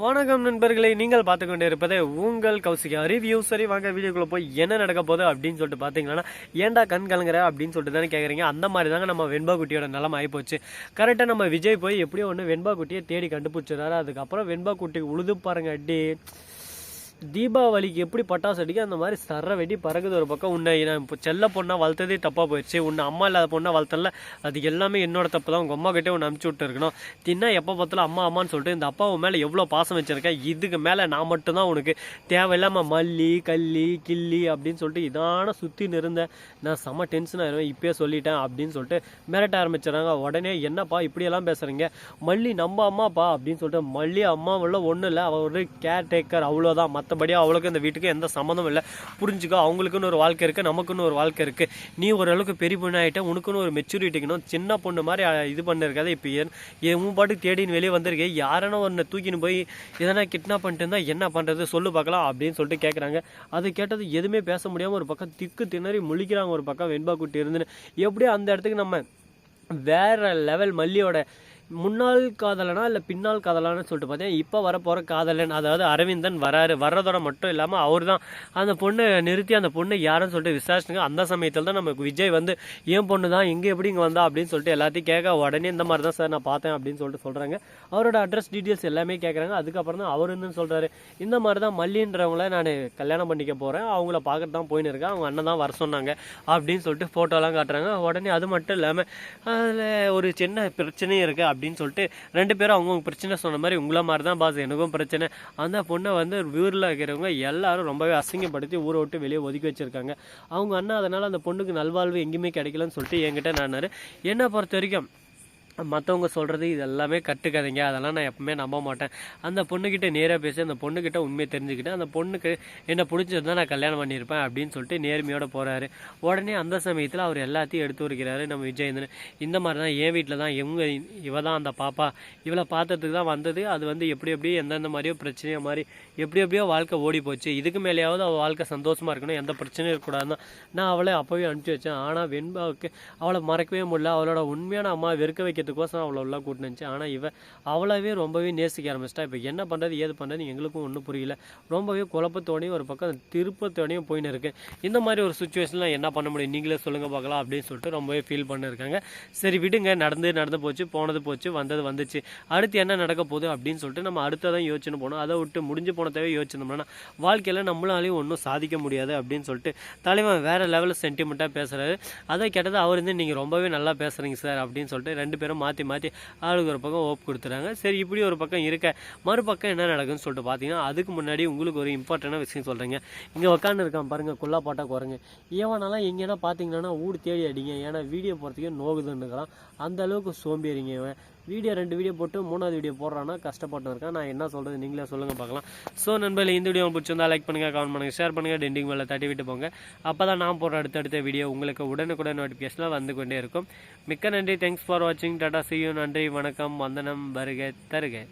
வணக்கம் நண்பர்களை, நீங்கள் பார்த்து கொண்டு இருப்பதே உங்கள் கௌசிகா ரிவ்யூ. சரி, வாங்க வீடியோக்குள்ள போய் என்ன நடக்க போகுது அப்படின்னு சொல்லிட்டு பார்த்தீங்கன்னா, ஏன்டா கண் கலங்குற அப்படின்னு சொல்லிட்டு தானே கேட்குறீங்க. அந்த மாதிரி தாங்க நம்ம வெண்பா குட்டியோட நிலம் ஆகிப்போச்சு. கரெக்டாக நம்ம விஜய் போய் எப்படியோ ஒன்று வெண்பா குட்டியை தேடி கண்டுபிடிச்சிடறாரு. அதுக்கப்புறம் வெண்பா குட்டி உழுது பாருங்க அடி. தீபாவளிக்கு எப்படி பட்டாசு அடிக்க அந்த மாதிரி சர வெடி பறகுது ஒரு பக்கம். உன்னை நான் இப்போ செல்ல பொண்ணாக வளர்த்ததே தப்பாக போயிடுச்சு. உன்னை அம்மா இல்லாத பொண்ணாக வளர்த்தல, அது எல்லாமே என்னோட தப்பு தான். உங்கள் அம்மா கிட்டே ஒன்று அனுப்பிச்சி விட்டு இருக்கணும். தின்னா எப்போ பார்த்தாலும் அம்மா அம்மான்னு சொல்லிட்டு இந்த அப்பாவை மேலே எவ்வளோ பாசம் வச்சுருக்கேன். இதுக்கு மேலே நான் மட்டும்தான் உனக்கு தேவையில்லாமல் மல்லி கல்லி கில்லி அப்படின்னு சொல்லிட்டு இதான சுற்றின்னு இருந்தேன். நான் செம்ம டென்ஷன் ஆயிடுவேன், இப்போயே சொல்லிட்டேன் அப்படின்னு சொல்லிட்டு மிரட்ட ஆரம்பிச்சிடறாங்க. உடனே என்னப்பா இப்படியெல்லாம் பேசுகிறீங்க, மல்லி நம்ம அம்மாப்பா அப்படின்னு சொல்லிட்டு, மல்லி அம்மாவுள்ள ஒன்றும் இல்லை, அவள் ஒரு கேர் டேக்கர் அவ்வளோதான். மற்றபடியாக அவளுக்கு இந்த வீட்டுக்கு எந்த சம்மந்தம் இல்லை. புரிஞ்சுக்கோ, அவங்களுக்குன்னு ஒரு வாழ்க்கை இருக்குது, நமக்குன்னு ஒரு வாழ்க்கை இருக்குது. நீ ஓரளவுக்கு பெரிய பொண்ணு ஆகிட்ட, உனக்குன்னு ஒரு மெச்சூரிட்டிக்கணும். சின்ன பொண்ணு மாதிரி இது பண்ணிருக்காது. இப்போ என் பாட்டுக்கு தேடின்னு வெளியே வந்திருக்கேன். யாரான ஒன்று தூக்கின்னு போய் எதனா கிட்னாப் பண்ணிட்டு இருந்தால் என்ன பண்ணுறது சொல்லு பார்க்கலாம் அப்படின்னு சொல்லிட்டு கேட்குறாங்க. அது கேட்டது எதுவுமே பேச முடியாமல் ஒரு பக்கம் திக்கு திணறி முழிக்கிறாங்க. ஒரு பக்கம் வெண்பா குட்டி இருந்துன்னு எப்படியோ அந்த இடத்துக்கு நம்ம வேற லெவல் மல்லியோட முன்னாள் காதலனா இல்லை பின்னால் காதலான்னு சொல்லிட்டு பார்த்தேன். இப்போ வரப்போகிற காதலன், அதாவது அரவிந்தன் வர்றதோட மட்டும் இல்லாமல் அவர் தான் அந்த பொண்ணை நிறுத்தி அந்த பொண்ணு யாருன்னு சொல்லிட்டு விசாரிச்சுங்க. அந்த சமயத்தில் தான் நமக்கு விஜய் வந்து ஏன் பொண்ணு தான் எங்கே எப்படி இங்கே வந்தா அப்படின்னு சொல்லிட்டு எல்லாத்தையும் கேட்க, உடனே இந்த மாதிரி தான் சார் நான் பார்த்தேன் அப்படின்னு சொல்லிட்டு சொல்கிறாங்க. அவரோட அட்ரஸ் டீட்டெயில்ஸ் எல்லாமே கேட்குறாங்க. அதுக்கப்புறம் தான் அவர் என்னன்னு சொல்கிறாரு, இந்த மாதிரி தான் மல்லின்றவங்கள நான் கல்யாணம் பண்ணிக்க போகிறேன், அவங்கள பார்க்கறது தான் போயின்னு இருக்கேன், அவங்க அண்ணன் தான் வர சொன்னாங்க அப்படின்னு சொல்லிட்டு ஃபோட்டோலாம் காட்டுறாங்க. உடனே அது மட்டும் இல்லாமல் அதில் ஒரு சின்ன பிரச்சனையும் இருக்குது அப்படின்னு சொல்லிட்டு ரெண்டு பேரும் அவங்கவுங்க பிரச்சனை சொன்ன மாதிரி, உங்கள மாதிரி தான் பாஸ் எனக்கும் பிரச்சனை. அந்த பொண்ணை வந்து ஊரில் இருக்கிறவங்க எல்லாரும் ரொம்பவே அசிங்கப்படுத்தி ஊரை விட்டு வெளியே ஒதுக்கி வச்சிருக்காங்க. அவங்க அண்ணா அதனால அந்த பொண்ணுக்கு நல்வாழ்வு எங்கேயுமே கிடைக்கலன்னு சொல்லிட்டு என்கிட்ட நானாரு. என்னை பொறுத்த வரைக்கும் மற்றவங்க சொல்கிறது இது எல்லாமே கட்டுக்காதீங்க, அதெல்லாம் நான் எப்பவுமே நம்ப மாட்டேன். அந்த பொண்ணுக்கிட்ட நேராக பேசி அந்த பொண்ணுக்கிட்ட உண்மையை தெரிஞ்சுக்கிட்டேன். அந்த பொண்ணுக்கு என்ன பிடிச்சிருந்தா நான் கல்யாணம் பண்ணியிருப்பேன் அப்படின்னு சொல்லிட்டு நேர்மையோடு போகிறாரு. உடனே அந்த சமயத்தில் அவர் எல்லாத்தையும் எடுத்து வருகிறாரு நம்ம விஜயேந்திரன். இந்த மாதிரி தான் என் வீட்டில் தான் இவ தான் அந்த பாப்பா, இவளை பார்த்ததுக்கு தான் வந்தது. அது வந்து எப்படி எப்படியோ எந்தெந்த மாதிரியோ பிரச்சனையோ மாதிரி எப்படி எப்படியோ வாழ்க்கை ஓடி போச்சு. இதுக்கு மேலேயாவது அவள் வாழ்க்கை சந்தோஷமாக இருக்கணும், எந்த பிரச்சனையும் இருக்கக்கூடாதுன்னு நான் அவளை அப்போவே அனுப்பிச்சி வச்சேன். ஆனால் வெண்பாவுக்கு அவளை மறக்கவே முடியல. அவளோட உண்மையான அம்மா வெறுக்க வைக்க கோசம் அவ்வளோலாம் கூட்டினுச்சு. ஆனால் அவளவே ரொம்பவே நேசிக்க ஆரம்பிச்சிட்டா. இப்போ என்ன பண்ணுறது ஏது பண்ணுறது எங்களுக்கும் ஒன்றும் புரியல. ரொம்பவே குழப்பத்தோடையும் ஒரு பக்கம் திருப்பத்தோடையும் போயின்னு இருக்கு. இந்த மாதிரி ஒரு சுச்சுவேஷனில் என்ன பண்ண முடியும், நீங்களே சொல்லுங்கள் பார்க்கலாம் அப்படின்னு சொல்லிட்டு ரொம்பவே ஃபீல் பண்ணியிருக்காங்க. சரி விடுங்க, நடந்து போச்சு, போனது போச்சு, வந்தது வந்துச்சு, அடுத்து என்ன நடக்க போகுது அப்படின்னு சொல்லிட்டு நம்ம அடுத்ததான் யோசிச்சுன்னு போனோம். அதை விட்டு முடிஞ்சு போனதவே யோசிச்சிருந்தோம்னா வாழ்க்கையில் நம்மளாலையும் ஒன்றும் சாதிக்க முடியாது அப்படின்னு சொல்லிட்டு தலைவன் வேறு லெவலில் சென்டிமெண்ட்டாக பேசுகிறாரு. அதை கேட்டது அவர் வந்து நீங்கள் ரொம்பவே நல்லா பேசுகிறீங்க சார் அப்படின்னு சொல்லிட்டு ரெண்டு பேரும் மாற்றி ஆளுக்கு ஒரு பக்கம் ஓப் கொடுத்துறாங்க. சரி, இப்படி ஒரு பக்கம் இருக்க மறுபக்கம் என்ன நடக்குன்னு சொல்லிட்டு பார்த்தீங்கன்னா, அதுக்கு முன்னாடி உங்களுக்கு ஒரு இம்பார்ட்டண்டான விஷயம் சொல்கிறேங்க. இங்கே உட்காந்து இருக்கான் பாருங்கள், குள்ளா பாட்டா குறைங்க. ஏவனாலாம் எங்கேனா பார்த்தீங்கன்னா ஊடு தேடி அடிங்க, ஏன்னா வீடியோ போகிறதுக்கே நோகுதுன்னுக்கிறான். அந்த அளவுக்கு சோம்பேறிங்க இவன். ரெண்டு வீடியோ போட்டு மூணாவது வீடியோ போடுறான்னா கஷ்டப்பட்டு இருக்கேன். நான் என்ன சொல்கிறது நீங்களே சொல்லுங்கள் பார்க்கலாம். ஸோ நண்பர்களே, இந்த வீடியோ பிடிச்சிருந்தா லைக் பண்ணுங்கள், கமெண்ட் பண்ணுங்கள், ஷேர் பண்ணுங்கள், டெண்டிங் மேலே தட்டி விட்டு போங்க. அப்போ தான் நான் போடுற அடுத்தடுத்த வீடியோ உங்களுக்கு உடனுக்குடன் நோட்டிஃபிகேஷனாக வந்து கொண்டே இருக்கும். மிக்க நன்றி, தேங்க்ஸ் ஃபார் வாட்சிங், டாடா, see you, நன்றி, வணக்கம், வந்தனம், வருக தருக.